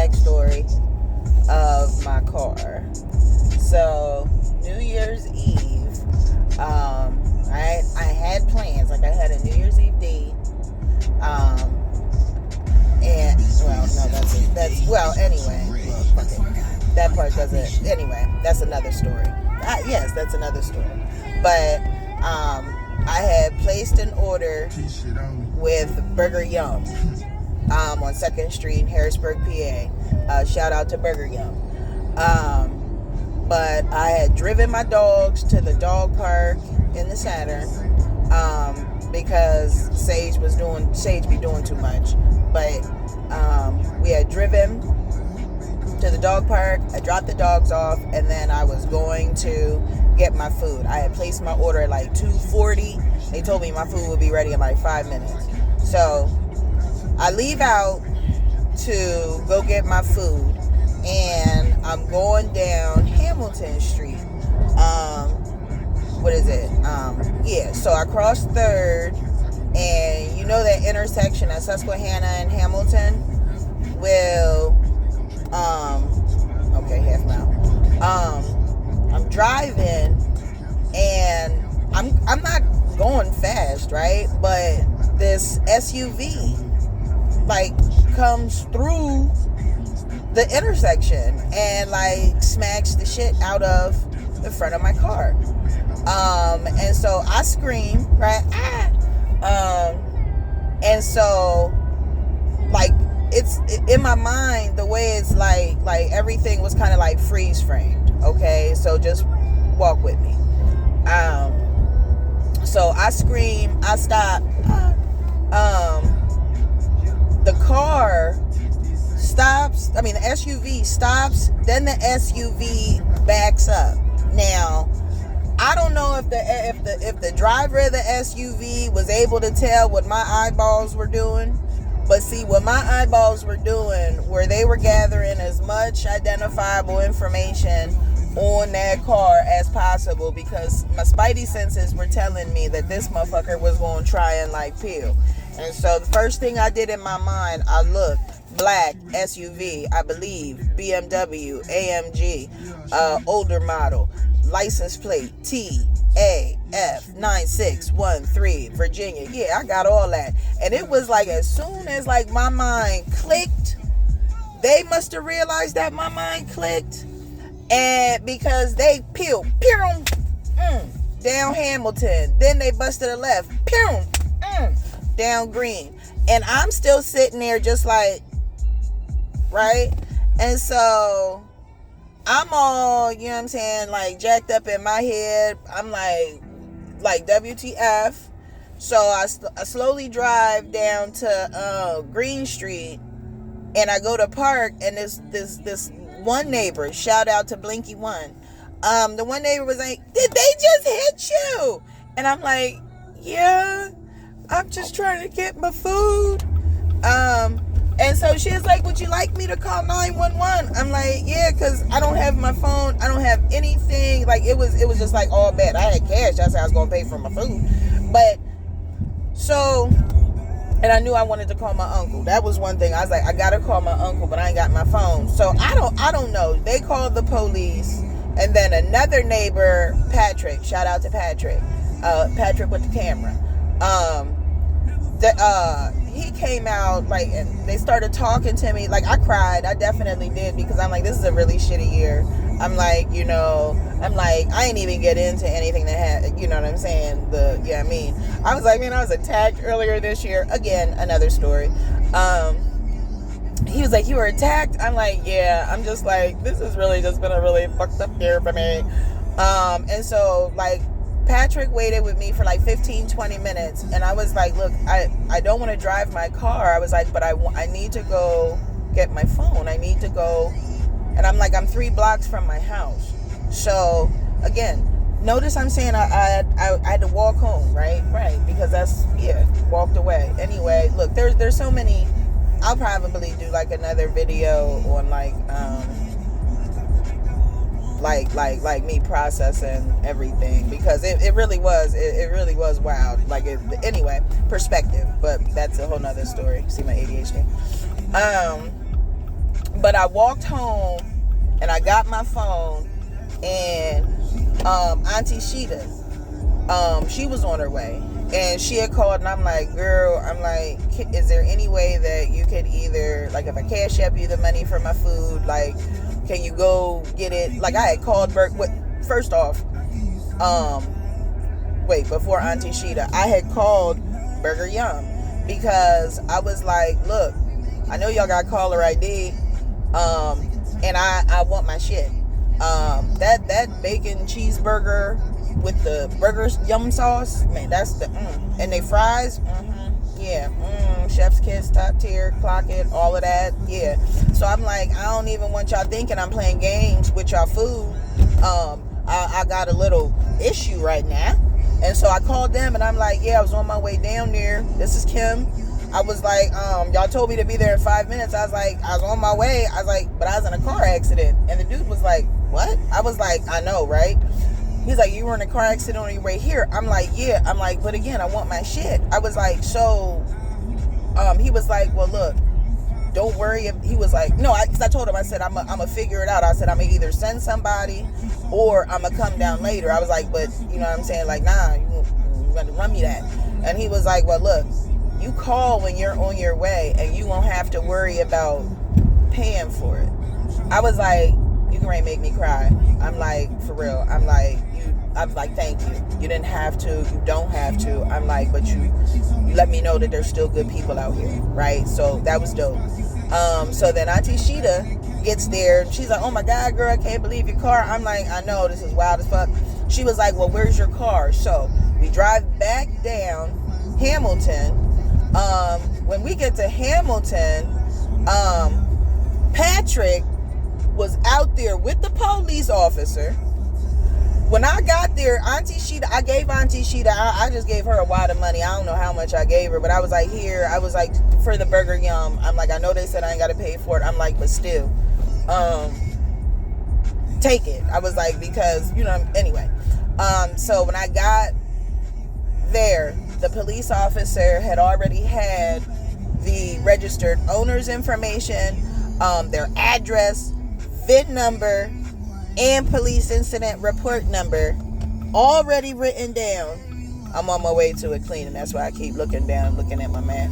backstory of my car. So New Year's Eve, I had plans. Like I had a New Year's Eve date. And anyway, that part doesn't. Anyway, that's another story. Yes, that's another story. But I had placed an order with Burger Yum on 2nd Street in Harrisburg, PA. Shout out to Burger Yum. But I had driven my dogs to the dog park in the Saturn because Sage be doing too much. But we had driven to the dog park. I dropped the dogs off, and then I was going to get my food. I had placed my order at like 2:40. They told me my food would be ready in like 5 minutes. So I leave out to go get my food, and I'm going down Hamilton Street. What is it? So I crossed 3rd, and you know that intersection at Susquehanna and Hamilton? Well, okay, half mile. I'm driving, and I'm not going fast, right? But this SUV like comes through the intersection and like smacks the shit out of the front of my car. And so I scream, right? And so like it's in my mind, the way it's like everything was kind of like freeze framed. Okay, so just walk with me. So I scream, I stop. The car stops. I mean, the SUV stops. Then the SUV backs up. Now, I don't know if the driver of the SUV was able to tell what my eyeballs were doing. But see, what my eyeballs were doing, where they were gathering as much identifiable information on that car as possible, because my spidey senses were telling me that this motherfucker was going to try and like peel. And so the first thing I did in my mind, I looked, black SUV, I believe, BMW, AMG, older model, license plate TAF9613, Virginia. Yeah, I got all that. And it was like as soon as like my mind clicked, they must have realized that my mind clicked. And because they peeled, down Hamilton, then they busted a left, down Green. And I'm still sitting there just like, right? And so I'm all, you know what I'm saying, like jacked up in my head. I'm like WTF. So I slowly drive down to Green Street, and I go to park, and this one neighbor, shout out to Blinky One, the one neighbor was like, did they just hit you? And I'm like, yeah, I'm just trying to get my food. And so she was like, would you like me to call 911? I'm like, yeah, because I don't have my phone. I don't have anything. Like, it was just like all bad. I had cash. That's how I was going to pay for my food. But, so, and I knew I wanted to call my uncle. That was one thing. I was like, I got to call my uncle, but I ain't got my phone. So, I don't know. They called the police. And then another neighbor, Patrick, shout out to Patrick. Patrick with the camera. He came out, like, and they started talking to me. Like, I cried. I definitely did, because I'm like, this is a really shitty year. I'm like, I ain't even get into anything that had, you know what I'm saying? I was like, man, I was attacked earlier this year. Again, another story. He was like, you were attacked? I'm like, yeah. I'm just like, this has really just been a really fucked up year for me. And so, like, Patrick waited with me for like 15-20 minutes, and I was like, look, I don't want to drive my car. I was like, but I need to go get my phone. I need to go. And I'm like, I'm 3 blocks from my house. So again, notice I'm saying I had to walk home, right, because that's, walked away. Anyway, look, there's so many. I'll probably do like another video on like me processing everything, because it really was wild. Like, anyway, perspective, but that's a whole nother story. See my ADHD. But I walked home and I got my phone, and Auntie Sheeta, she was on her way, and she had called, and I'm like, girl, I'm like, is there any way that you could either, like, if I cash up you the money for my food, like, can you go get it? Like, I had called first off, before Auntie Sheeta, I had called Burger Yum, because I was like, look, I know y'all got caller ID, and I want my shit. That bacon cheeseburger with the burger yum sauce, man, that's the and they fries, chef's kiss, top tier, clock it, all of that, yeah. So I'm like, I don't even want y'all thinking I'm playing games with y'all food. I got a little issue right now. And so I called them, and I'm like, yeah, I was on my way down there. This is Kim. I was like, y'all told me to be there in 5 minutes. I was like, I was on my way. I was like, but I was in a car accident. And the dude was like, what? I was like, I know, right? He's like, you were in a car accident on your way here. I'm like, yeah. I'm like, but again, I want my shit. I was like, so, he was like, well, look, don't worry. He was like, no, because I told him, I said, I'm going to figure it out. I said, I'm going to either send somebody or I'm going to come down later. I was like, but, you know what I'm saying? Like, nah, you got to run me that. And he was like, well, look, you call when you're on your way, and you won't have to worry about paying for it. I was like, you can make me cry. I'm like, for real. I'm like, thank you. You didn't have to. You don't have to. I'm like, but you let me know that there's still good people out here, right? So that was dope. So then Auntie Sheeta gets there, and she's like, oh my God, girl, I can't believe your car. I'm like, I know, this is wild as fuck. She was like, well, where's your car? So we drive back down Hamilton. When we get to Hamilton, Patrick was out there with the police officer. When I got there, Auntie Sheeta, I gave Auntie Sheeta, I just gave her a wad of money. I don't know how much I gave her, but I was like, here, I was like, for the Burger Yum. I'm like, I know they said I ain't got to pay for it. I'm like, but still, take it. I was like, because, you know, anyway. So when I got there, the police officer had already had the registered owner's information, their address, VIN number, and police incident report number already written down. I'm on my way to it cleaning. That's why I keep looking down, looking at my map.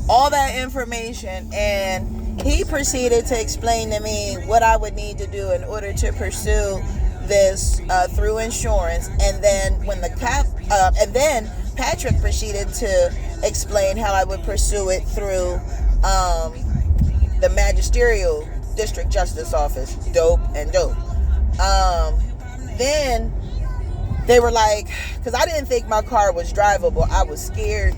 All that information, and he proceeded to explain to me what I would need to do in order to pursue this through insurance. And then when the cop, and then Patrick proceeded to explain how I would pursue it through the magisterial district justice office. Dope. Then they were like, because I didn't think my car was drivable, I was scared,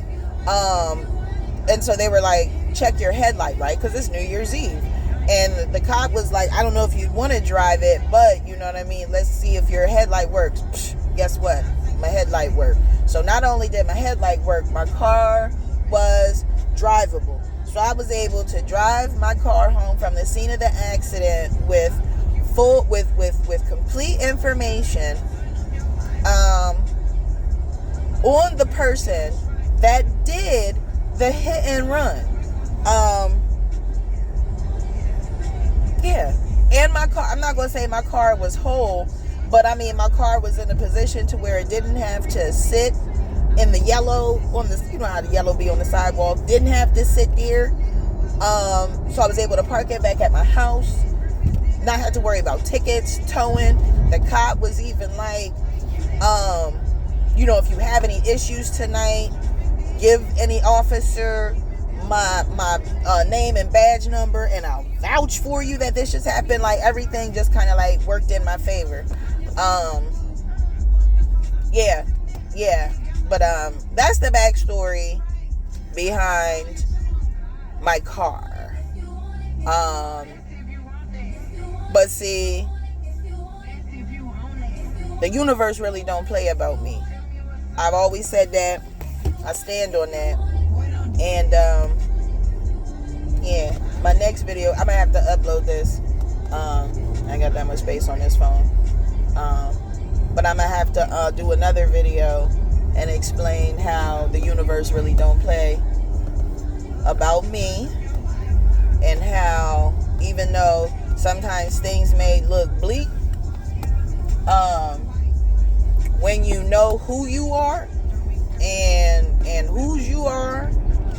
and so they were like, check your headlight, right? Because it's New Year's Eve. And the cop was like, I don't know if you'd want to drive it, but you know what I mean, let's see if your headlight works. Guess what? My headlight worked. So not only did my headlight work, my car was drivable. So I was able to drive my car home from the scene of the accident with complete information on the person that did the hit and run. Yeah. And my car, I'm not going to say my car was whole, but I mean, my car was in a position to where it didn't have to sit in the yellow on the, you know how the yellow be on the sidewalk, didn't have to sit there. So I was able to park it back at my house, not have to worry about tickets, towing. The cop was even like, you know, if you have any issues tonight, give any officer my name and badge number, and I'll vouch for you that this just happened. Like, everything just kind of like worked in my favor. Yeah. But that's the backstory behind my car. But see, the universe really don't play about me. I've always said that. I stand on that. And yeah, my next video, I'm gonna have to upload this. I ain't got that much space on this phone. But I'm gonna have to do another video and explain how the universe really don't play about me. even though sometimes things may look bleak, when you know who you are and whose you are